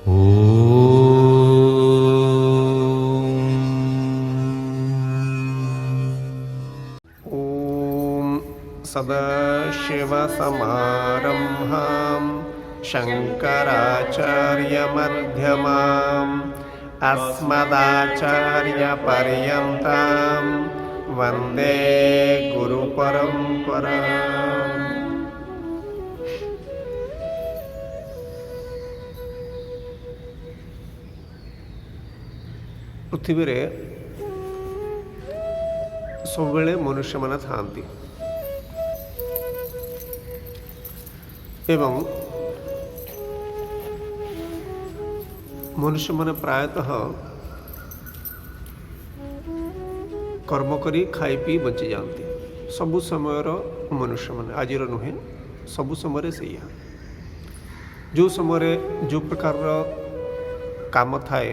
ॐ सदाशिवसमारम्भां शङ्कराचार्यमध्यमाम् अस्मदाचार्यपर्यन्तां वन्दे गुरुपरम्पराम्। पृथ्वी सबुबले मनुष्य माने थांती एवं मनुष्य माने प्रायतः कर्म करी खाई पी बची जाती सबु समय मनुष्य माने आज नुहे सबु समय से जो समय जो प्रकार काम थाए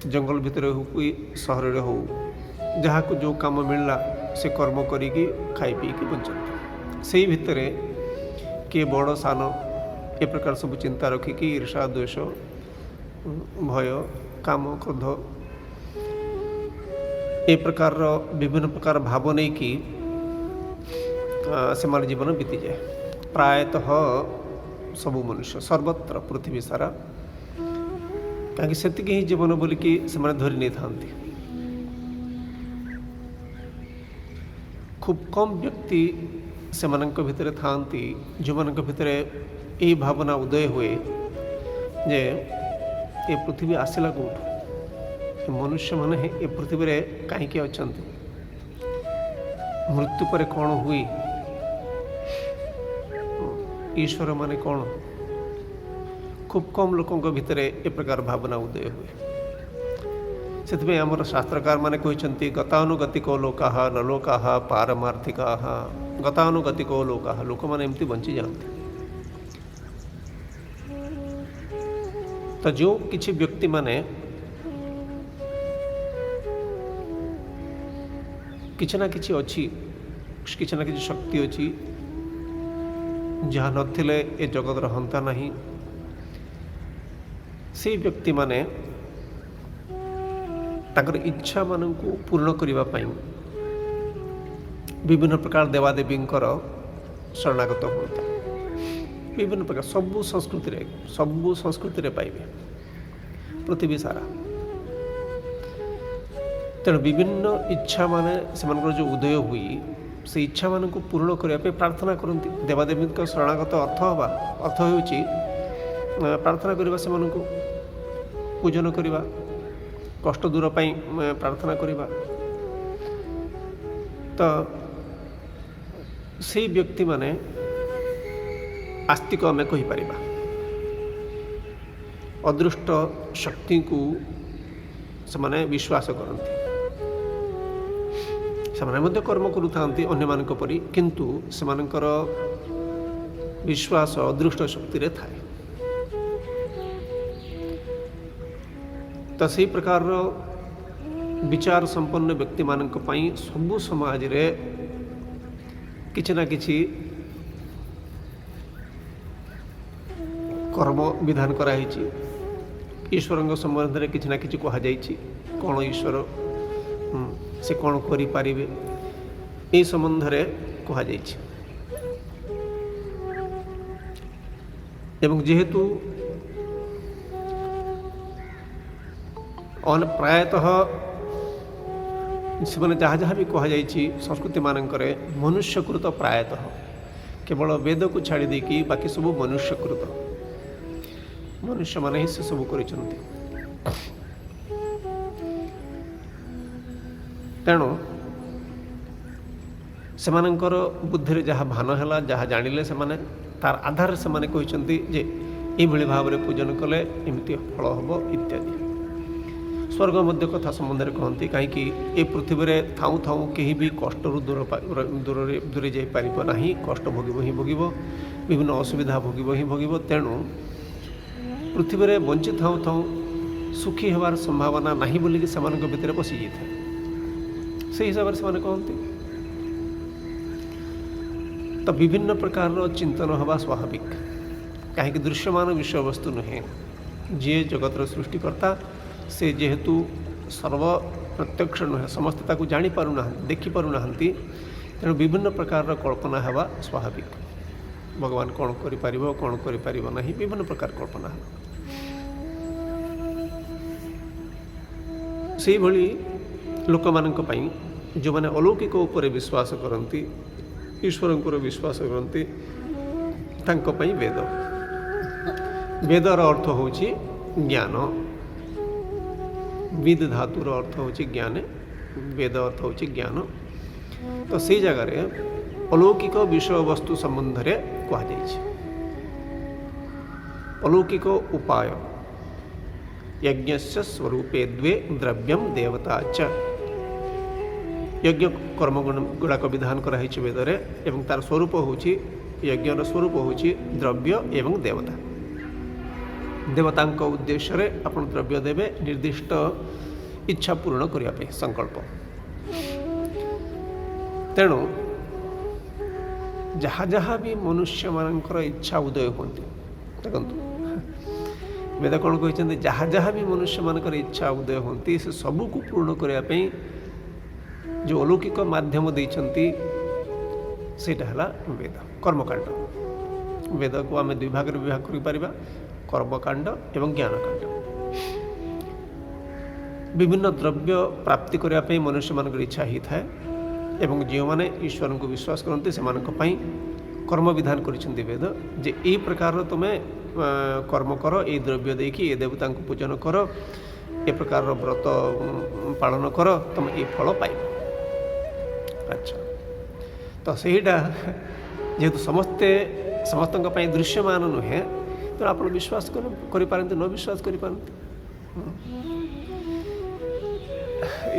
जंगल भितर हो कि सहर हो जहाँ को जो काम मिलला से कर्म करी खाई पी की बचती से भितर किए बड़ सान ए प्रकार सब चिंता रखिकी ईर्षा द्वेष भय काम क्रोध ए प्रकार विभिन्न प्रकार भाव नहीं कि से जीवन बीती जाए प्रायतः सबु मनुष्य सर्वत्र पृथ्वी सारा कहीं से ही जीवन बोलिकी से धरी नहीं था। खूब कम व्यक्ति से भितर था जो भितर यही भावना उदय हुए जे ये पृथ्वी आसला कौटू मनुष्य माने ये पृथ्वी रे कहीं अच्छा मृत्यु पर कौन हुई ईश्वर माने कौन खूब कम लोकों भितर ए प्रकार भावना उदय हुए से आमर शास्त्रकार माने कहते गतानुगतिको लोकाः न लोकाः पारमार्थिकाः गतानुगतिको लोकाः लोक माने एमती बंची जाते तो जो किछि व्यक्ति माने किछि ना किछि अच्छी किछि ना किछि शक्ति अच्छी जहाँ नथिले ए जगत रहंता नहीं से व्यक्ति माने ताकर इच्छा मानू पूर्ण करने विभिन्न प्रकार देवादेवी शरणागत होता विभिन्न प्रकार सबु संस्कृति पाइबे पृथ्वी सारा तेणु विभिन्न इच्छा माने से जो उदय हुई से इच्छा मान पूर्ण करने प्रार्थना करती देवादेवी शरणागत अर्थ हो प्रार्थना करने से पूजन करवा कष्ट दूर पाई प्रार्थना करवा तो से व्यक्ति माने आस्तिक आम कहीपर अदृष्ट शक्ति को से विश्वास करती से कर्म करुता अन्य मान परी किंतु से विश्वास अदृष्ट शक्ति रे थाए तो सही प्रकार विचार संपन्न व्यक्ति मानक पई सबु समाज रे किछि ना किछि कर्म विधान कराई ईश्वर संबंध में किछि ना किछि कहा जाइछि कौन ईश्वर से कौन करि पारिबे ए संबंध रे कहा जाइछि एवं जेहेतु प्रायतः से जहाँ जहाँ भी कहुई संस्कृति मानकरे मनुष्यकृत प्रायतः केवल वेद को छाड़ी देकी बाकी सब मनुष्यकृत मनुष्य माने ही से सब कर तेणु से बुद्धि जहाँ भान है जहाँ जानिले से तार आधार से कहते जे ये भाव में पूजन कले एमती फल हम इत्यादि स्वर्ग मध्य कथा संबंध में कहती कहीं ए पृथ्वी रे थाऊ थाऊ कहीं भी कष्ट दूरे जापर ना कष्ट भोग ही भोग विभिन्न असुविधा भोग ही भोग तेणु पृथ्वी रे बंची थाऊ थाऊ सुखी होवार संभावना नहीं बोलिकी से भितर पशि जाए से हिसाब से कहते तो विभिन्न प्रकार चिंतन हवा स्वाभाविक कहीं दृश्यमान विषयवस्तु नुहे जी जगतर सृष्टिकर्ता से जेहेतु सर्व प्रत्यक्ष नुहे समस्ते ताकू जानी पारुना देखि पारुना तेणु विभिन्न प्रकार कल्पना हेबा स्वाभाविक भगवान कौन करिपारिबो कौन करिपारिबो नहीं विभिन्न प्रकार कल्पना है से भली लोक मानक पई जो माने अलौकिक उपर विश्वास करती ईश्वर विश्वास करती तांको पई वेद वेदर अर्थ होची ज्ञान विद धातुर अर्थ होची ज्ञान वेद अर्थ होची ज्ञान तो से जगार अलौकिक विषय वस्तु संबंध रे कहा जाइए अलौकिक उपाय यज्ञस्य स्वरूपे द्वे द्रव्यम देवता च यज्ञ कर्म गुड़ाक विधान कराई वेदरे एवं तार स्वरूप होची यज्ञर स्वरूप होची द्रव्य एवं देवता देवतांक उद्देश्य रे अपन द्रव्य देवे निर्दिष्ट इच्छा पूर्ण करने संकल्प तेणु जहाँ जहाँ भी मनुष्य मानकर इच्छा उदय होती देखु वेद कौन कहते जहाँ जहाँ भी मनुष्य मानकर इच्छा उदय होती से सबू को पूर्ण करने जो अलौकिक माध्यम देइछंती सेटा हला वेद कर्मकांड वेद को आम दुई भाग विभाग कर पारिबा कर्मकांड एवं ज्ञानकांड विभिन्न द्रव्य प्राप्ति करने मनुष्य मानकर इच्छा ही थाए एवं जो मैंने ईश्वर को विश्वास करते से कर्म विधान करिसेंती वेद जे ई प्रकार तुम्हें कर्म कर ये द्रव्य देखी ये देवता को पूजन कर ए प्रकार व्रत पालन कर तुम ये फल पाइब अच्छा तो सहीटा जेहेतु समस्ते समस्त दृश्यमान नुहे तो आप विश्वास करते न विश्वास करते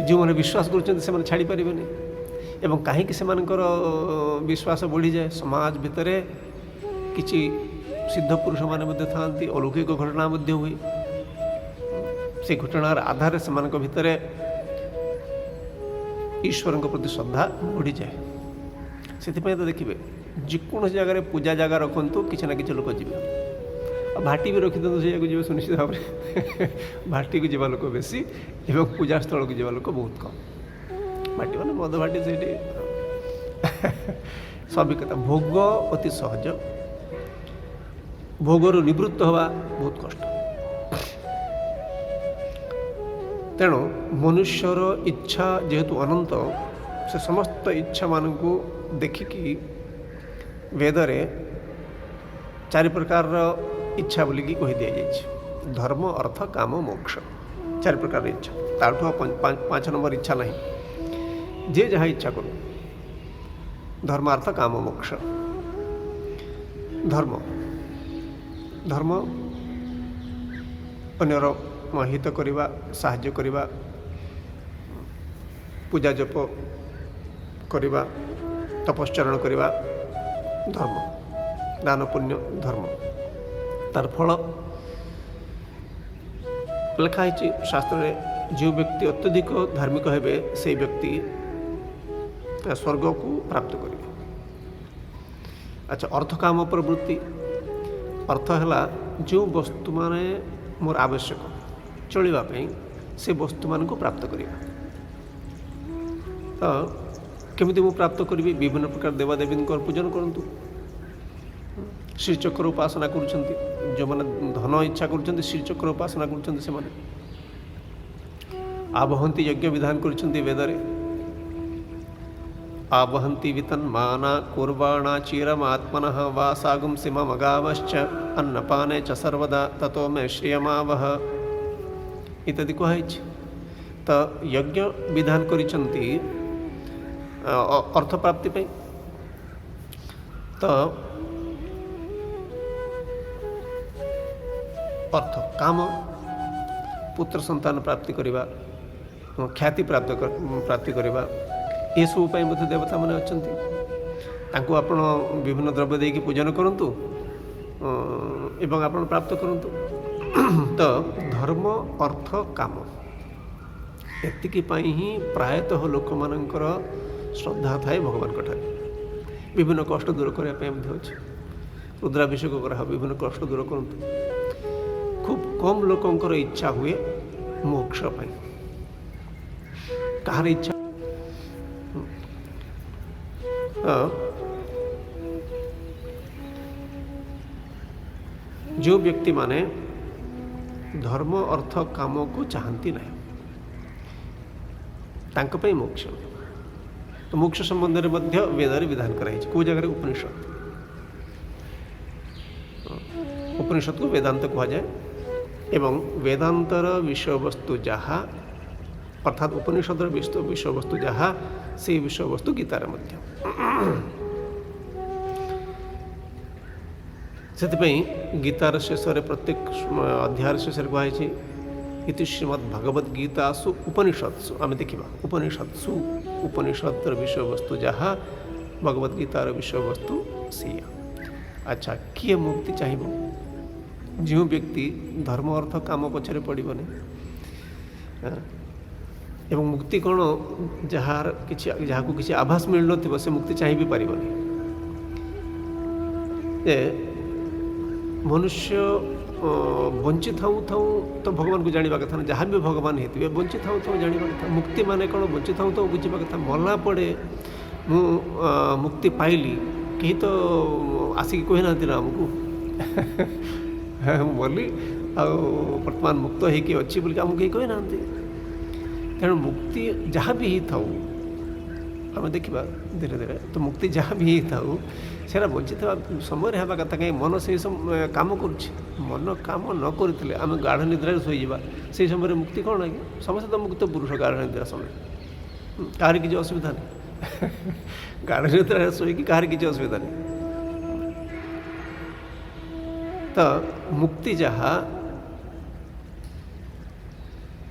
जो मैंने विश्वास कर छाड़ी पारे एवं कहीं विश्वास बढ़ी जाए समाज भितर किसी सिद्ध पुरुष माने था अलौकिक घटना हुए से घटनार आधार से भितर ईश्वर प्रति श्रद्धा बढ़ी जाए से तो देखिए जेकोसी जगह पूजा जगह रखु किसी ना कि लोक जी भाटी भी रखी दिखाँ से जी सुनिश्चित भाव में भाटी को जावा लोक बेसी एवं पूजा स्थल को जावा लोक बहुत कम भाटी मैंने मद भाटी से स्वाभाविकता भोग अति सहज भोगर निवृत्त हवा बहुत कष्ट तेणु मनुष्यर इच्छा जेहेतु अनंत से समस्त इच्छा मानक देखिकी वेदरे चारि प्रकार इच्छा बोलिकी कही दि जाए धर्म अर्थ काम मोक्ष चारि प्रकार इच्छा ताठू 5 नंबर इच्छा नहीं जे जहाँ इच्छा करो धर्म अर्थ काम मोक्ष धर्म धर्म अन्यर हित करवा साहाय्य करवा पूजा जप करवा तपश्चरण करवा धर्म दान पुण्य धर्म तार फल लिखाई शास्त्र जो व्यक्ति अत्यधिक धार्मिक हेबे से व्यक्ति स्वर्ग को प्राप्त करेंगे अच्छा अर्थ काम प्रवृत्ति अर्थ है जो वस्तु माने मोर आवश्यक चलवाई से वस्तु मान को प्राप्त करवा तो केमिति मु प्राप्त करी विभिन्न प्रकार देवादेवी पूजन करूँ श्रीचक्र उपासना करुँच जो मैंने धन इच्छा करुँच श्रीचक्र उपासना करुँच से आवहंती यज्ञ विधान करुँच वेदरे आवहंती वितन्माना कुर्वाणा चिरमात्मनः वासागुं सिममगावश्च अन्नपाने च सर्वदा ततो मे श्रियमावह इत्यादि कहुई तो यज्ञ विधान करिसंती अर्थ प्राप्ति पे तो अर्थ काम पुत्र संतान प्राप्ति करवा ख्याति प्राप्ति करवा ये सब देवता मैंने अच्छा आपण विभिन्न द्रव्य देकी पूजन करूँ एवं आपण प्राप्त करूँ तो धर्म अर्थ काम एतिकी ही प्रायतः लोक मानकर श्रद्धा थाए भगवान ठारे विभिन्न कष्ट दूर करने अच्छे रुद्राभिषेक करा विभिन्न कष्ट दूर करते। खूब कम लोकंकर इच्छा हुए मोक्ष पाई, कहार इच्छा जो व्यक्ति माने धर्म अर्थ काम को चाहती ना तांको पे मोक्ष। तो मोक्ष संबंध में मध्य वेदर विधान कराई को जगह उपनिषद, उपनिषद को वेदांत कहा जाए एवं वेदांतर विषय वस्तु जहाँ अर्थात उपनिषद विषय वस्तु जहाँ से विषय वस्तु गीतार मध्य। से गीतार शेष प्रत्येक अध्याय शेष कहुई इति श्रीमद् भगवद गीतासु उपनिषत्सु आम देखा उपनिषत्सु उपनिषद विषय वस्तु जहाँ भगवद गीतार विषय वस्तु सी। अच्छा किए मुक्ति चाहिए जो व्यक्ति धर्म अर्थ काम पछरे पड़ोनी एवं मुक्ति कौन जार किसी आभास मिल न से मुक्ति चाहिए भी पारिबनी। मनुष्य बंची थाऊ थाऊ तो भगवान को जाना कथा ना जहाँ भी भगवान होते बंची थाऊ थाऊ जाना कथा। मुक्ति माने कौन बंची थाऊ थाऊ बुझा कथा मरला पड़े मु मुक्ति पाइली कहीं तो आसिक कही ना आमको बोली वर्तमान मुक्त होगी अच्छी बोल आमको कहीं कही ना। तेणु मुक्ति जहाँ भी ही थाऊ आम देखा धीरे धीरे तो मुक्ति जहाँ भी ही थाऊ सेरा बंची था समय हवा कथा कहीं मन से काम करुच्छे मन काम न करते आम गाढ़ निद्रा शोजा से समय मुक्ति कौन आगे समस्त तो मुक्त पुरुष गाढ़ निद्रा समय कहार किसी असुविधा नहीं गाढ़ निद्रा शोक कहार किसी असुविधा नहीं। तो मुक्ति जहाँ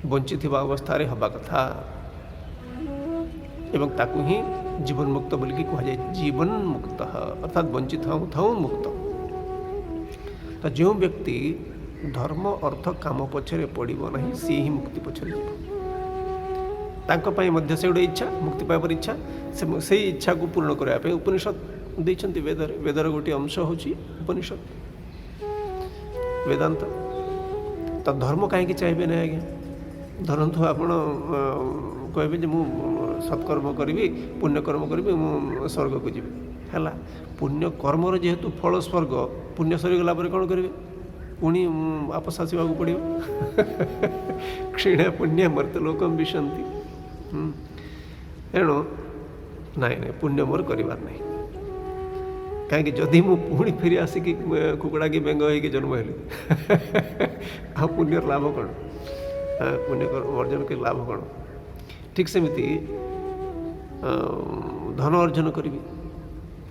बंची थी अवस्था हवा कथा एवं ताकू ही जीवन मुक्त बोलिकी कहुए जीवन मुक्त अर्थात बंची थाऊ थाऊ मुक्त। तो जो व्यक्ति धर्म अर्थ काम पछरे पड़ो ना सी ही मुक्ति पछरे जीव से गोटे इच्छा मुक्ति पाइबार इच्छा से इच्छा को पूर्ण करने उपनिषद देते वेदर वेदर गोटे अंश हूँ उपनिषद वेदांत। तो धर्म कहीं चाहिए ना आज्ञा धरतु आप कहे मु सत्कर्म करी पुण्यकर्म करी स्वर्ग को जी है पुण्य कर्मर जेहेतु फल स्वर्ग पुण्य सरीगला कौन करेंगे पुणी आपस आसवा पड़ो क्षीण पुण्य मर्त लोकम विशंति। तेणु नाई ना पुण्य मोर करार ना कहीं जदि मु पुणी फेरी आसिक कुकड़ा की बेंग हो जन्म हेली आ पुण्य लाभ कौन पुण्य अर्जन के लाभ कौन। ठीक सेमती धन अर्जन करी।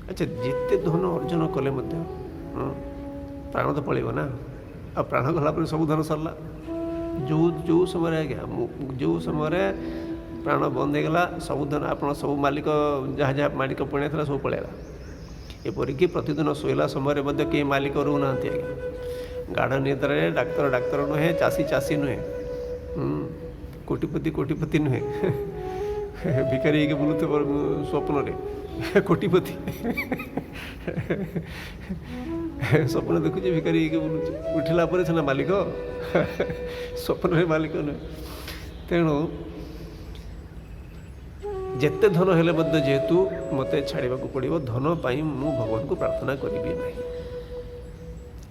अच्छा जिते धन अर्जन कले प्राण तो पड़ेगा ना आ प्राण गला पर सब धन सरला जो जो समय आज्ञा जो समय प्राण बंद होगा सब धन आप सब मालिक जहाँ जहाँ मालिक पुण्य था सब पलैला एपरिकी प्रतिदिन शोला समय कई मालिक रोना आज्ञा गाढ़ निद्रा डाक्तर डाक्तर नुहे चाषी चाषी नुहे कोटिपति कोटिपति नुहे भिखारी होगी बुलुते स्वप्न कोटिपति स्वप्न देखुचे भिखारी होगी बुलुचे उठिला पर सीना मालिक स्वप्न मालिक नुहे। तेणु जेते धन हेले जेहेतु मते छाड़ा पड़ो धन पाई मु भगवान को प्रार्थना करी ना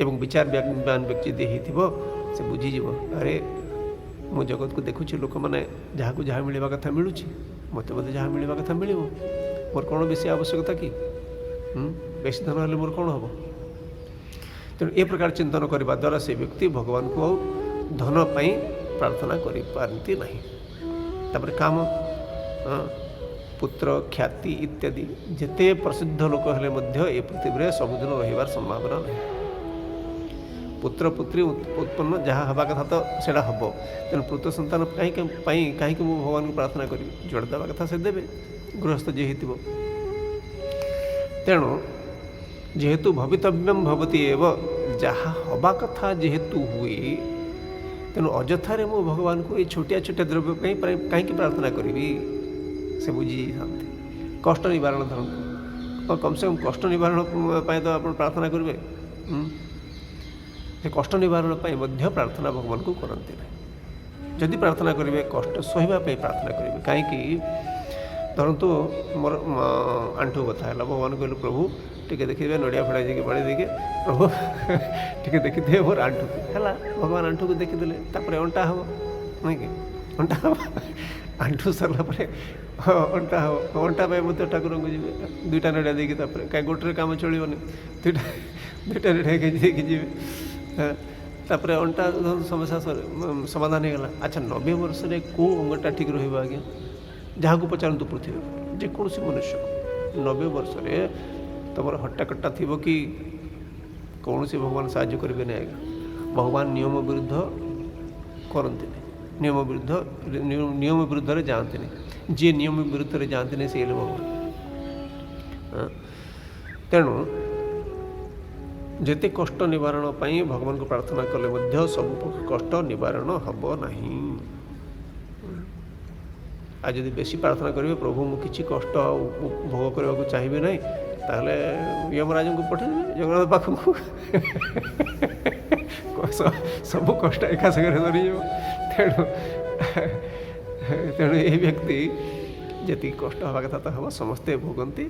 एवं विचार व्यक्ति से बुझीज अरे मु जगत को देखुची लोक मैंने जहाँ को जहाँ मिलवा कथा मिलूँ मत जहाँ मिलवा कथा मिल मोर कौन बेसी आवश्यकता कि बेसी धन हेल्ले मोर कौन हम। तेणु ए प्रकार चिंतन करने द्वारा से व्यक्ति भगवान को धन पाई प्रार्थना करि पारती नहीं। तापर काम पुत्र ख्याति इत्यादि जेते प्रसिद्ध लोक हेले मध्य ए पृथ्वी सबुदिन रहिबार संभावना नहीं। पुत्र पुत्री उत्पन्न जहाँ हवा कथा तो सेटा हम तेणु पुत्र संतान कहीं भगवान को प्रार्थना करी जोड़ देवा कथा से देवे गृहस्थ जे हो। तेणु जेहेतु भवितव्यम भवति एव जहाँ हवा कथा जेहेतु हुए तेणु अजथारे मु भगवान को ये छोटिया छोटिया द्रव्य कहीं प्रार्थना करी से बुझी था कष्ट निवारण धरतु और कम से कम कष्ट निवारण पाई तो आप प्रार्थना करेंगे। कष्ट निवारण पाई मध्य प्रार्थना भगवान को करते नहीं। जदि प्रार्थना करेंगे कष्ट सहिबाई प्रार्थना करेंगे कहीं धरतु मोर आंठू कथा है भगवान कहलु प्रभु टिके देखिए नड़िया फड़ा जाइए बाड़ी देके प्रभु टिके देखिए मोर आंठू है भगवान आंठू को देखीदे तापर अंटा हम नहीं कि अंटा हम आंठू सरला अंटा हम अंटा मत ठाकुर को जी दुईटा नड़िया देखिए कहीं गोटे काम चलनी दुईटा नड़िया देखिए जी तापर अंटा समस्या समाधान होगा। अच्छा 90 वर्ष में कौ अंगटा ठीक रहा आज्ञा जहाँ को पचारतु पृथ्वी जेकोसी मनुष्य 90 वर्ष में तुम हट्टा कट्टा थी कि कौन से भगवान साहाय्य करेंगे नहीं आज्ञा। भगवान नियम विरुद्ध करते नियम विरुद्ध जाते नहीं जी नियम विरुद्ध जाते नहीं से भगवान तेणु जेते कष्ट निवारण पाई भगवान को प्रार्थना कले मध्य सब कष्ट निवारण हम नहीं। आज यदि बेसी प्रार्थना करेंगे प्रभु मु किसी कष्ट भोग करने को चाहिए ना ताहले यमराज को पठेदेवे जगन्नाथ पाखक सब कष्ट एका सागर धरी तेणु तेणु ये व्यक्ति जी कष्ट हवा कथा तो हम समस्ते भोगती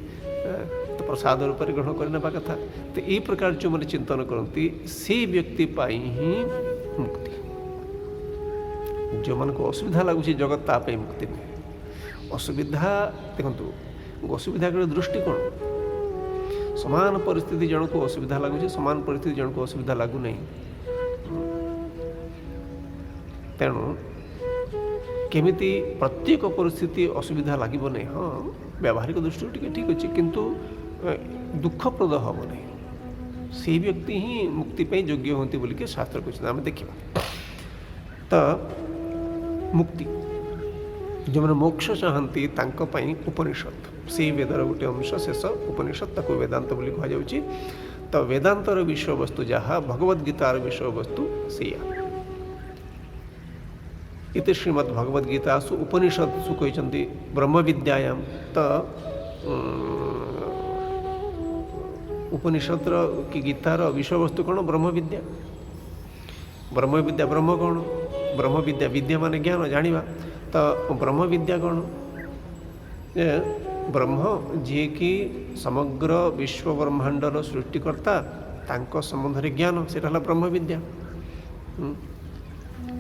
तो प्रसाद रूप ग्रहण करने कथा। तो ये प्रकार जो मैंने चिंतन करती से व्यक्ति पाई ही मुक्ति। जो मन को असुविधा लगुच जगत ताप मुक्ति नहीं। असुविधा देखो असुविधा दृष्टिकोण समान परिस्थिति जन को असुविधा लगुच समान परिस्थिति जन को असुविधा लगू नहीं। तेणु केमिति प्रत्येक परिस्थिति असुविधा लगे नहीं। हाँ व्यावहारिक दृष्टि टी ठीक अच्छे किंतु दुखप्रद हम नहीं। से व्यक्ति ही मुक्ति पे योग्य होती बोल के शास्त्र कहते आम देखा। तो मुक्ति जो मैंने मोक्ष चाहती उपनिषद से वेदर गोटे अंश शेष उपनिषद ताको वेदांत बोली कहुच्छी। तो वेदांतर विषय वस्तु जहाँ भगवद्गीतार विषय वस्तु से इति श्रीमद्भगवद्गीतासु उपनिषत्सु कहते ब्रह्म विद्यायां। तो उपनिषद कि गीतार विषय वस्तु कौन ब्रह्म विद्या। ब्रह्म विद्या ब्रह्म कौन ब्रह्म विद्या विद्या मान ज्ञान जानिबा। तो ब्रह्म विद्या कौन ब्रह्म जी कि समग्र विश्व ब्रह्मांडर सृष्टिकर्ता तांको संबंध में ज्ञान से ब्रह्म विद्या।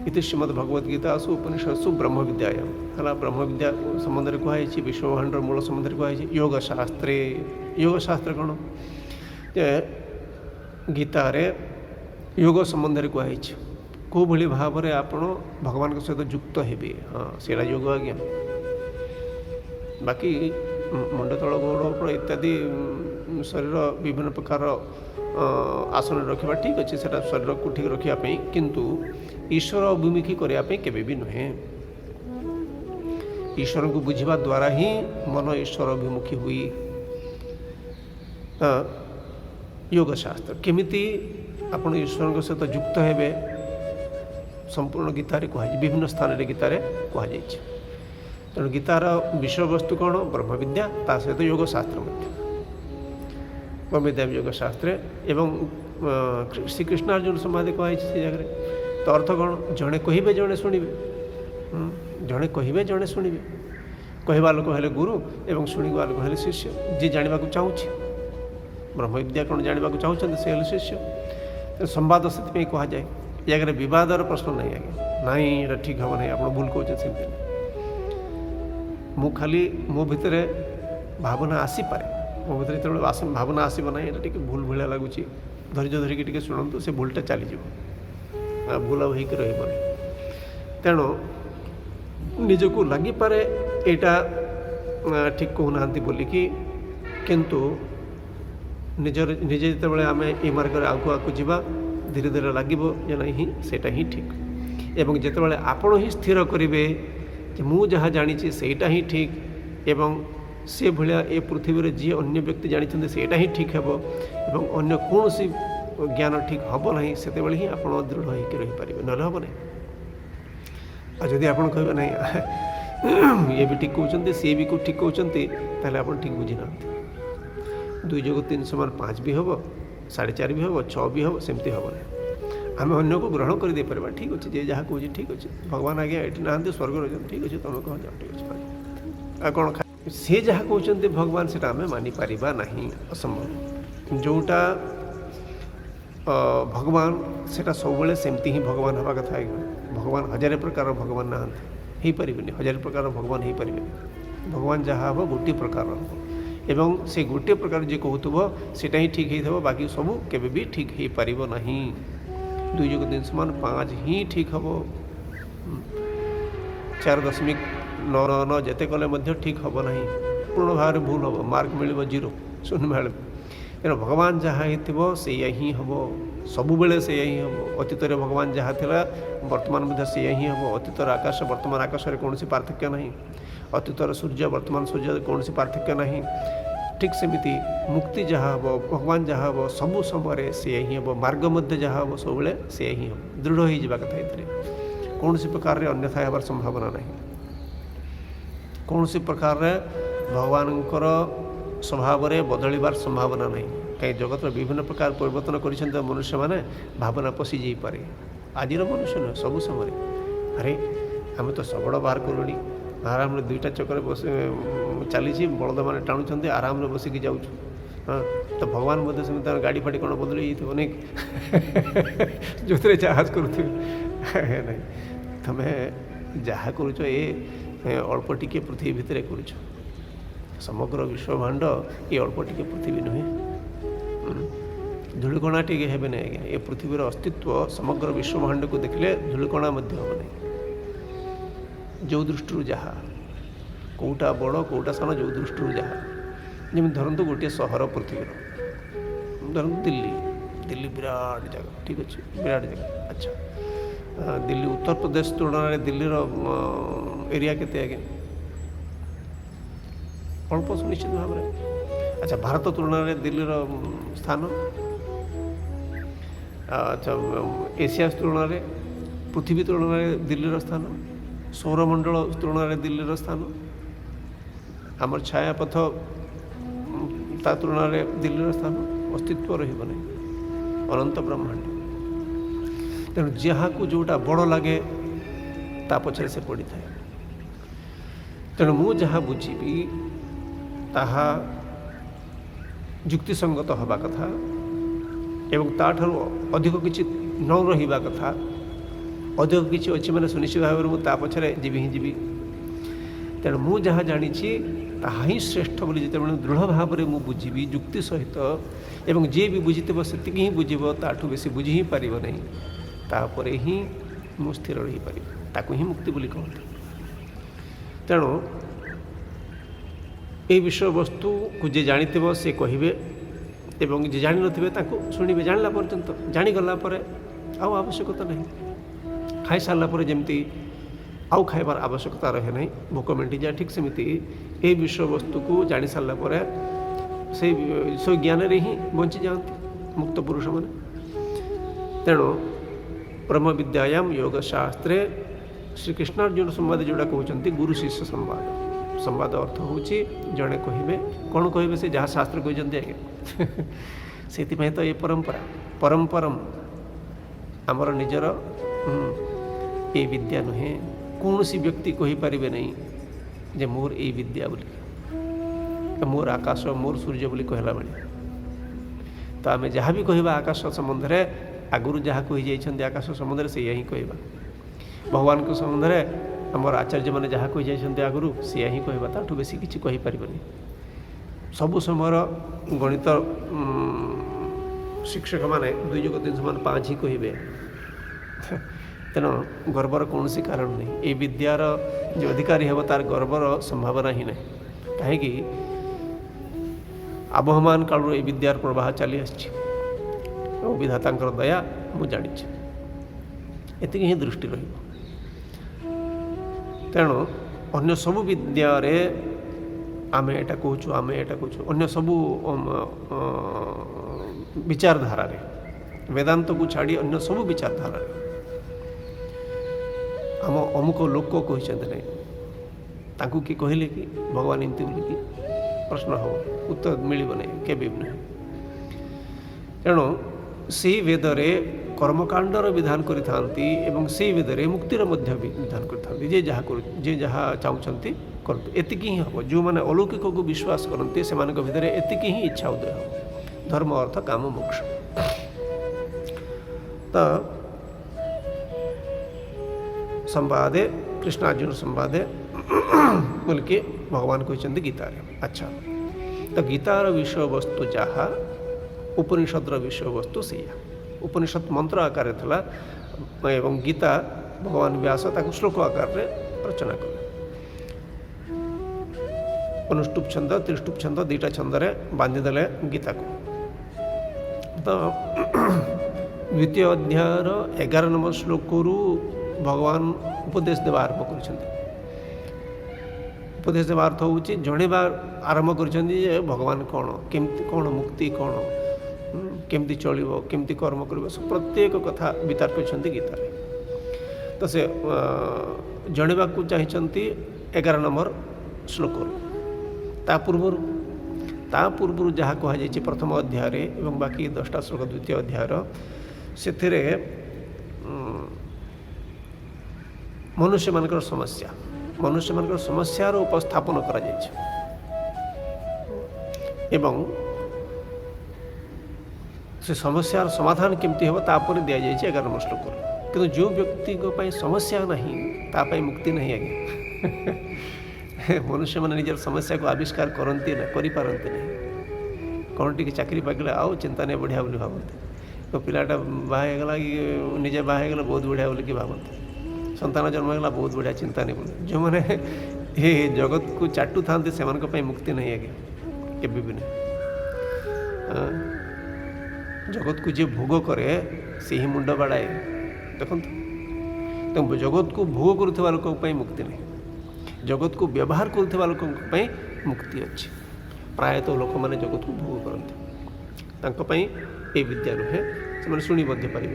इति श्रीमद्भगवद्गीतासु उपनिषत्सु ब्रह्म विद्यायां है ब्रह्म विद्या संबंध में कहुई विश्व ब्रह्मांड मूल संबंध में कहुई। योग शास्त्र कौन गीतारे योग संबंध में कहुई कौ भली भाव में आप भगवान सहित युक्त हेबे। हाँ से योग आज्ञा। बाकी मुंड तल गोड़ इत्यादि शरीर विभिन्न प्रकार आसन रखा ठीक अच्छे से शरीर को ठीक रखापी किंतु ईश्वर अभिमुखी करने के भी नुहे। ईश्वर को बुझा द्वारा ही मन ईश्वर अभिमुखी हुई। योग शास्त्र केमिति आपण ईश्वर सहित युक्त हेबे संपूर्ण गीतारे कहुई विभिन्न स्थान गीतारे कहुई। तेणु गीतार विषय वस्तु कौन ब्रह्म विद्या ता सहित योग शास्त्र ब्रह्म विद्या योग शास्त्र एवं श्रीकृष्णार्जुन संवाद कहुई से जगह। तो अर्थ कौन जड़े कहे जड़े शुणे जड़े कहे जड़े शुणे कहवा लोक हेले गुरु एवं शुणवा लोक हेले शिष्य। जी जाना चाहूँगी ब्रह्म विद्या कौन जाना चाहते से हेले शिष्य। संवाद से कह जाए जगह बदर प्रश्न नहीं आज्ञा नाई ये ठीक हम ना आप भूल कहे सेमती मु खाली मो भितर भावना आसीपे मो भर जो भावना आसब ना ये भूल भाया लगुच धैर्य धरिकी शुणु से भूलटा चलीज भूल होकर रही। तेणु निजको लगिपे यहाँ ठीक कहना बोलिकी किंतु निजे जो आम ये मार्ग आगु आगु जा धीरे धीरे लगे नहीं सेटा ही ठीक। एवं जिते आपण ही स्थिर करेंगे मु जहाँ जानी सेटा ही ठीक एवं से भाया ए पृथ्वी जी अन्य व्यक्ति जानते सेटा ही ठीक है एवं अन्य कौन सी ज्ञान ठीक हम ना से ही आप दृढ़ होकर रहीपर ना हम ना। जदि आप कहे ना ये भी ठीक कहते सी भी ठीक कहते आप ठीक बुझी ना। 2 + 3 = 5 ବି ହେବ, 4.5 ବି ହେବ, 6 ବି ହେବ, ସେମିତି ହେବ ନାହିଁ। ଆମେ ଅନ୍ୟକୁ ଗ୍ରହଣ କରିଦେଇପାରିବା, ଠିକ୍ ଅଛି, ଯିଏ ଯାହା କହୁଛି ଠିକ୍ ଅଛି, ଭଗବାନ ଆଜ୍ଞା ଏଠି ନାହାନ୍ତି, ସ୍ୱର୍ଗରେ ଅଛନ୍ତି, ଠିକ୍ ଅଛି, ତୁମେ କହ ଯାଅ, ଠିକ୍ ଅଛି, ଆଉ କ'ଣ ସେ ଯାହା କହୁଛନ୍ତି ଭଗବାନ ସେଇଟା ଆମେ ମାନିପାରିବା ନାହିଁ, ଅସମ୍ଭବ। ଯେଉଁଟା ଭଗବାନ ସେଇଟା ସବୁବେଳେ ସେମିତି ହିଁ ଭଗବାନ ହେବା କଥା। ଭଗବାନ ହଜାରେ ପ୍ରକାର ଭଗବାନ ନାହାନ୍ତି, ହେଇପାରିବେନି, ହଜାରେ ପ୍ରକାର ଭଗବାନ ହେଇପାରିବେନି। ଭଗବାନ ଯାହା ହେବ ଗୋଟିଏ ପ୍ରକାର ହେବ, ଏବଂ ସେ ଗୋଟିଏ ପ୍ରକାର ଯିଏ କହୁଥିବ ସେଇଟା ହିଁ ଠିକ୍ ହେଇଥିବ, ବାକି ସବୁ କେବେ ବି ଠିକ୍ ହେଇପାରିବ ନାହିଁ। 2 + 3 = 5 ହିଁ ଠିକ୍ ହେବ। 4.99 ଯେତେ କଲେ ମଧ୍ୟ ଠିକ୍ ହେବ ନାହିଁ, ପୂର୍ଣ୍ଣ ଭାବରେ ଭୁଲ ହେବ, ମାର୍କ ମିଳିବ 0, ଶୂନ୍ୟ ମିଳିବ। ତେଣୁ ଭଗବାନ ଯାହା ହେଇଥିବ ସେଇଆ ହିଁ ହେବ, ସବୁବେଳେ ସେଇଆ ହିଁ ହେବ। ଅତୀତରେ ଭଗବାନ ଯାହା ଥିଲା ବର୍ତ୍ତମାନ ମଧ୍ୟ ସେଇଆ ହିଁ ହେବ। ଅତୀତର ଆକାଶ ବର୍ତ୍ତମାନ ଆକାଶରେ କୌଣସି ପାର୍ଥକ୍ୟ ନାହିଁ, ଅତୀତର ସୂର୍ଯ୍ୟ ବର୍ତ୍ତମାନ ସୂର୍ଯ୍ୟରେ କୌଣସି ପାର୍ଥକ୍ୟ ନାହିଁ। ଠିକ୍ ସେମିତି ମୁକ୍ତି ଯାହା ହେବ, ଭଗବାନ ଯାହା ହେବ, ସବୁ ସମୟରେ ସେଇଆ ହିଁ ହେବ। ମାର୍ଗ ମଧ୍ୟ ଯାହା ହେବ ସବୁବେଳେ ସେଇଆ ହିଁ ହେବ। ଦୃଢ଼ ହେଇଯିବା କଥା ଏଥିରେ, କୌଣସି ପ୍ରକାରରେ ଅନ୍ୟଥା ହେବାର ସମ୍ଭାବନା ନାହିଁ। କୌଣସି ପ୍ରକାରରେ ଭଗବାନଙ୍କର ସ୍ୱଭାବରେ ବଦଳିବାର ସମ୍ଭାବନା ନାହିଁ। କାହିଁକି ଜଗତର ବିଭିନ୍ନ ପ୍ରକାର ପରିବର୍ତ୍ତନ କରିଛନ୍ତି ମନୁଷ୍ୟମାନେ, ଭାବନା ପଶି ଯାଇପାରେ। ଆଜିର ମନୁଷ୍ୟ ନୁହେଁ, ସବୁ ସମୟରେ ଆରେ ଆମେ ତ ଶଗଡ଼ ବାହାର କଲୁଣି, ଆରାମରେ 2ଟା ଚକରେ ବସି ଚାଲିଛି, ବଳଦମାନେ ଟାଣୁଛନ୍ତି, ଆରାମରେ ବସିକି ଯାଉଛୁ। ହଁ, ତ ଭଗବାନ ମଧ୍ୟ ସେମିତି ତାର ଗାଡ଼ି ଫାଡ଼ି କ'ଣ ବଦଳି ଯାଇଥିବ ନାଇଁ, ଯେଉଁଥିରେ ଜାହାଜ କରୁଥିବେ ନାହିଁ। ତୁମେ ଯାହା କରୁଛ ଅଳ୍ପ ଟିକେ ପୃଥିବୀ ଭିତରେ କରୁଛ। ସମଗ୍ର ବିଶ୍ୱବ୍ରହ୍ମାଣ୍ଡ ଏ ଅଳ୍ପ ଟିକେ ପୃଥିବୀ ନୁହେଁ, ଧୂଳିକଣା ଟିକେ ହେବେ ନାହିଁ ଆଜ୍ଞା। ଏ ପୃଥିବୀର ଅସ୍ତିତ୍ୱ ସମଗ୍ର ବିଶ୍ୱବ୍ରହ୍ମାଣ୍ଡକୁ ଦେଖିଲେ ଧୂଳିକଣା ମଧ୍ୟ ହେବ ନାହିଁ। ଯେଉଁ ଦୃଷ୍ଟିରୁ ଯାହା, କେଉଁଟା ବଡ଼ କେଉଁଟା ସାନ, ଯେଉଁ ଦୃଷ୍ଟିରୁ ଯାହା। ଯେମିତି ଧରନ୍ତୁ ଗୋଟିଏ ସହର ପୃଥିବୀର, ଧରନ୍ତୁ ଦିଲ୍ଲୀ ବିରାଟ ଜାଗା, ଠିକ୍ ଅଛି, ବିରାଟ ଜାଗା। ଆଚ୍ଛା, ଦିଲ୍ଲୀ ଉତ୍ତରପ୍ରଦେଶ ତୁଳନାରେ ଦିଲ୍ଲୀର ଏରିଆ କେତେ ଆଜ୍ଞା? ଅଳ୍ପ, ସୁନିଶ୍ଚିତ ଭାବରେ। ଆଚ୍ଛା, ଭାରତ ତୁଳନାରେ ଦିଲ୍ଲୀର ସ୍ଥାନ, ଆଚ୍ଛା, ଏସିଆ ତୁଳନାରେ, ପୃଥିବୀ ତୁଳନାରେ ଦିଲ୍ଲୀର ସ୍ଥାନ, ସୌରମଣ୍ଡଳ ତୁଳନାରେ ଦିଲ୍ଲୀର ସ୍ଥାନ, ଆମର ଛାୟାପଥ ତା ତୁଳନାରେ ଦିଲ୍ଲୀର ସ୍ଥାନ, ଅସ୍ତିତ୍ୱ ରହିବ ନାହିଁ, ଅନନ୍ତ ବ୍ରହ୍ମାଣ୍ଡ। ତେଣୁ ଯାହାକୁ ଯେଉଁଟା ବଡ଼ ଲାଗେ ତା ପଛରେ ସେ ପଡ଼ିଥାଏ। ତେଣୁ ମୁଁ ଯାହା ବୁଝିବି ତାହା ଯୁକ୍ତିସଙ୍ଗତ ହେବା କଥା, ଏବଂ ତାଠାରୁ ଅଧିକ କିଛି ନ ରହିବା କଥା। ଅଧିକ କିଛି ଅଛି ମାନେ ସୁନିଶ୍ଚିତ ଭାବରେ ମୁଁ ତା ପଛରେ ଯିବି ହିଁ ଯିବି। ତେଣୁ ମୁଁ ଯାହା ଜାଣିଛି ତାହା ହିଁ ଶ୍ରେଷ୍ଠ ବୋଲି ଯେତେବେଳେ ଦୃଢ଼ ଭାବରେ ମୁଁ ବୁଝିବି ଯୁକ୍ତି ସହିତ, ଏବଂ ଯିଏ ବି ବୁଝିଥିବ ସେତିକି ହିଁ ବୁଝିବ, ତାଠୁ ବେଶୀ ବୁଝି ହିଁ ପାରିବ ନାହିଁ, ତାପରେ ହିଁ ମୁଁ ସ୍ଥିର ରହିପାରିବି। ତାକୁ ହିଁ ମୁକ୍ତି ବୋଲି କହନ୍ତି। ତେଣୁ এই বিষয়বস্তুକୁ ଯିଏ ଜାଣିଥିବ ସେ କହିବେ, ଏବଂ ଯିଏ ଜାଣିନଥିବେ ତାକୁ ଶୁଣିବେ। ଜାଣିଲା ପର୍ଯ୍ୟନ୍ତ, ଜାଣିଗଲା ପରେ ଆଉ ଆବଶ୍ୟକତା ନାହିଁ। ଖାଇସାରିଲା ପରେ ଯେମିତି ଆଉ ଖାଇବାର ଆବଶ୍ୟକତା ରହେ ନାହିଁ, ଭୋକ ମେଣ୍ଟିଯାଏ, ଠିକ୍ ସେମିତି ଏହି ବିଷୟବସ୍ତୁକୁ ଜାଣି ସାରିଲା ପରେ ସେଇ ଜ୍ଞାନରେ ହିଁ ବଞ୍ଚିଯାଆନ୍ତି ମୁକ୍ତ ପୁରୁଷମାନେ। ତେଣୁ ବ୍ରହ୍ମ ବିଦ୍ୟାୟାମ ଯୋଗ ଶାସ୍ତ୍ରେ ଶ୍ରୀକୃଷ୍ଣ ଅର୍ଜୁନ ସମ୍ବାଦ ଯେଉଁଟା କହୁଛନ୍ତି ଗୁରୁ ଶିଷ୍ୟ ସମ୍ବାଦ। ସମ୍ବାଦ ଅର୍ଥ ହେଉଛି ଜଣେ କହିବେ, କ'ଣ କହିବେ, ସେ ଯାହା ଶାସ୍ତ୍ର କହିଛନ୍ତି ଆଜ୍ଞା। ସେଥିପାଇଁ ତ ଏ ପରମ୍ପରମ୍ ଆମର ନିଜର ଏ ବିଦ୍ୟା ନୁହେଁ। କୌଣସି ବ୍ୟକ୍ତି କହିପାରିବେ ନାହିଁ ଯେ ମୋର ଏଇ ବିଦ୍ୟା ବୋଲି, ମୋର ଆକାଶ ମୋର ସୂର୍ଯ୍ୟ ବୋଲି କହିଲା ବେଳେ। ତ ଆମେ ଯାହା ବି କହିବା ଆକାଶ ସମ୍ବନ୍ଧରେ, ଆଗରୁ ଯାହା କହିଯାଇଛନ୍ତି ଆକାଶ ସମ୍ବନ୍ଧରେ ସେଇଆ ହିଁ କହିବା। ଭଗବାନଙ୍କ ସମ୍ବନ୍ଧରେ ଆମର ଆଚାର୍ଯ୍ୟମାନେ ଯାହା କହିଯାଇଛନ୍ତି ଆଗରୁ ସେଇଆ ହିଁ କହିବା, ତାଠୁ ବେଶୀ କିଛି କହିପାରିବନି। ସବୁ ସମୟର ଗଣିତ ଶିକ୍ଷକମାନେ 2 + 3 = 5 ହିଁ କହିବେ। ତେଣୁ ଗର୍ବର କୌଣସି କାରଣ ନାହିଁ। এই ବିଦ୍ୟାର ଯେ ଅଧିକାରୀ ହେବ ତାର ଗର୍ବର ସମ୍ଭାବନା ହିଁ ନାହିଁ। କାହିଁକି ଆବହମାନ କାଳରୁ এই ବିଦ୍ୟାର ପ୍ରବାହ ଚାଲି ଆସିଛି, ଏବଂ ବିଧାତାଙ୍କର ଦୟା ମୁଁ ଜାଣିଛି, ଏତିକି ହିଁ ଦୃଷ୍ଟି ରହିବ। ତେଣୁ ଅନ୍ୟ ସବୁ ବିଦ୍ୟାରେ ଆମେ ଏଇଟା କହୁଛୁ, ଅନ୍ୟ ସବୁ ବିଚାରଧାରାରେ, ବେଦାନ୍ତକୁ ଛାଡ଼ି ଅନ୍ୟ ସବୁ ବିଚାରଧାରାରେ ଆମ ଅମୁକ ଲୋକ କହିଛନ୍ତି ନାହିଁ, ତାଙ୍କୁ କିଏ କହିଲେ କି ଭଗବାନ ଏମିତି ବୋଲିକି ପ୍ରଶ୍ନ ହେବ। उत्तर मिल केबे भी नहीं। तेणु से वेदरे कर्मकांडर विधान करिथांती एवं से वेदरे मुक्तिर मध्य विधान करिथांती जे जहाँ चाहते करतु एतिकी ही हम जो मैंने अलौकिक को विश्वास करते से भितर एतिकी ही इच्छा उदय हम धर्म अर्थ काम मोक्ष। तो संवादे कृष्णार्जुन संवादे बोल के भगवान कहते गीतार। अच्छा तो गीतार विषय वस्तु जहाँ उपनिषदर विषय वस्तु से उपनिषद मंत्र आकार था एवं गीता भगवान व्यास ताको श्लोक आकार रचना कले। अनुष्टुप छंद त्रिष्टुप छंद दुईटा छंदे बांधिदेले गीता को। तो द्वितीय अध्यायर 11 नंबर श्लोक भगवान उपदेश देवा आरंभ कर उपदेश देवा अर्थ हूँ जणेवा आरंभ कर भगवान कौन केमती कौन मुक्ति कौन केमती चलो केमती कर्म कर प्रत्येक कथा वितर्क गीता। तो से जणेवा चाहती 11 नंबर श्लोक ता पूर्व जहाँ कहुई प्रथम अध्याय एवं बाकी 10टा श्लोक द्वितीय अध्यायर से मनुष्य मानकर समस्यार उपस्थापन करा एवं से समस्यार समाधान केमती हम तापर दि जाए 11 नंबर श्लोक। किंतु जो व्यक्ति को समस्या नहीं तापाई मुक्ति नहीं आज्ञा मनुष्य मैंने निजर समस्या को आविष्कार करती ना करें कौन टी चाकरी पाकले आओ चिंता नहीं बढ़िया बोली भावते तो पिलाटा बाहगला कि निजे बाहगला बहुत बढ़िया बोली कि भावते संतान जन्मगला बहुत बढ़िया चिंता नहीं बोले जो मैंने ये जगत को चाटू था से मुक्ति नहीं आज्ञा केबे भी नहीं। जगत को जे भोग करे से ही मुंड बाड़ाए देखो तो जगत को भोग करुवा लोक मुक्ति नहीं जगत को व्यवहार करुवा लोक मुक्ति अच्छी प्रायतः लोक मैंने जगत को भोग करते ये विद्या नुहे से शुणी पारे।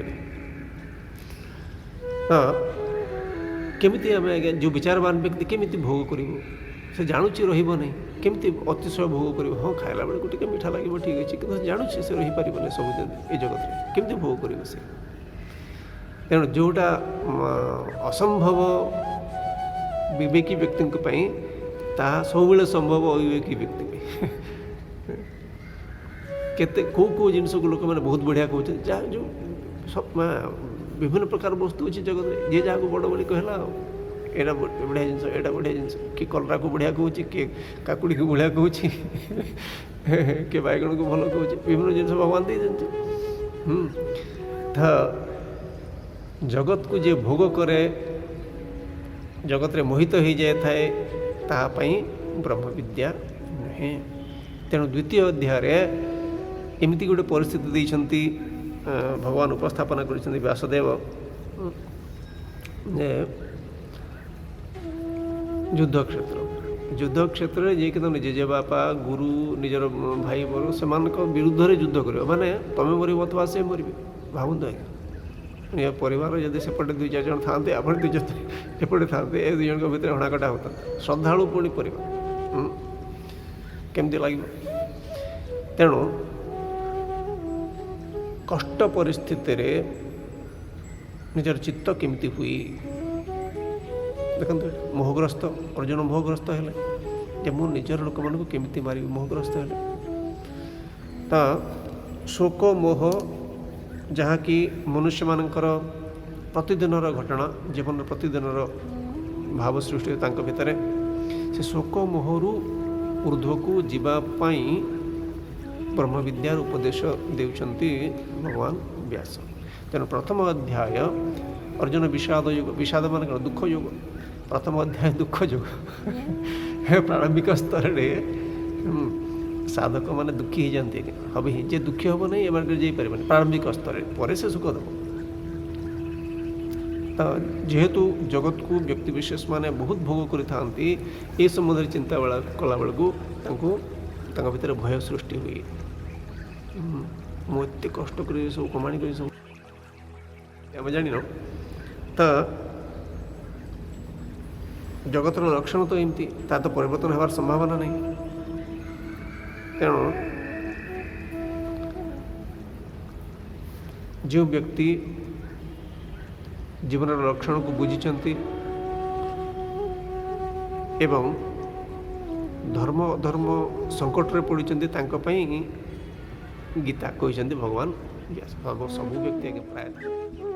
हाँ केमिति आम आज्ञा जो विचारवान व्यक्ति केमिति भोग कर से जानुची रहिबो नहीं केमिति अतिशय भोग कर हाँ खाइला बेले को टिके मीठा लगे ठीक अच्छे कि जानुची से रही पारे सब ये जगत में केमिति भोग कर से तेणु जोटा असंभव विवेकी व्यक्ति सब संभव अविवेकी व्यक्ति केते को जिनस को लोक मैंने बहुत बढ़िया कहते जहाँ जो सब विभिन्न प्रकार वस्तु अच्छी जगत में जे जहाँ को बड़ बड़ी कहला एटा बढ़िया जिनस एटा बढ़िया जिनस कि कलरा को बढ़िया कहूँ कि काकुड़ी को बढ़िया कहूँ कि बैगण को भल कहूँ विभिन्न जिनस भगवान दे तो जगत को जे भोग करे जगत रे मोहित हो जाए थाए तापाई ब्रह्म विद्या नुहे। तेणु द्वितीय अध्याय एमती गोटे परिस्थिति देइछंती भगवान उपस्थापना कर व्यासदेव युद्ध क्षेत्र जे कि तुम जेजे बापा गुरु निजर भाई बोल से विरुद्ध रे युद्ध कर माने तुम मरब अथवा से मरबे भावुन आज्ञा परिवार जब सेपटे 2-4 जन था आप एपटे था ए 2 जन भितर हणाकटा होता श्रद्धालु पुणी परिवार केमती लगे। तेणु कष्ट परिस्थिति रे निजर चित्त केमती हुई देखते मोहग्रस्त अर्जुन मोहग्रस्त है जे मु निजर लोक मान केमती मारि मोहग्रस्त है तो शोक मोह जहाँ कि मनुष्य मानकर प्रतिदिन घटना जीवन प्रतिदिन भाव सृष्टि भितर से शोक मोहरु ऊर्ध्व को जीवाई ब्रह्म विद्यार उपदेश देउछंती भगवान व्यास। तेणु प्रथम अध्याय अर्जुन विषाद युग विषाद मान दुख युग प्रथम अध्याय दुख युग प्रारंभिक स्तर साधक मैंने दुखी हो जाती हम जे दुखी हम नहीं एम जापर प्रारंभिक स्तर पर से सुख देव। तो जेहेतु जगत को व्यक्ति विशेष माने बहुत भोग करते ये संबंध में चिंता कला बेलू भीतर भय सृष्टि हुई मुझे कष्ट कर सब कमाणी कर सब जान तो जगतर लक्षण तो एमती तो परिवर्तन होवार संभावना नहीं ତେଣୁ ଯେଉଁ ବ୍ୟକ୍ତି ଜୀବନର ଲକ୍ଷଣକୁ ବୁଝିଛନ୍ତି ଏବଂ ଧର୍ମ ଅଧର୍ମ ସଙ୍କଟରେ ପଡ଼ିଛନ୍ତି ତାଙ୍କ ପାଇଁ ଗୀତା କହିଛନ୍ତି ଭଗବାନ ସବୁ ବ୍ୟକ୍ତି ଆଜ୍ଞା ପ୍ରାୟ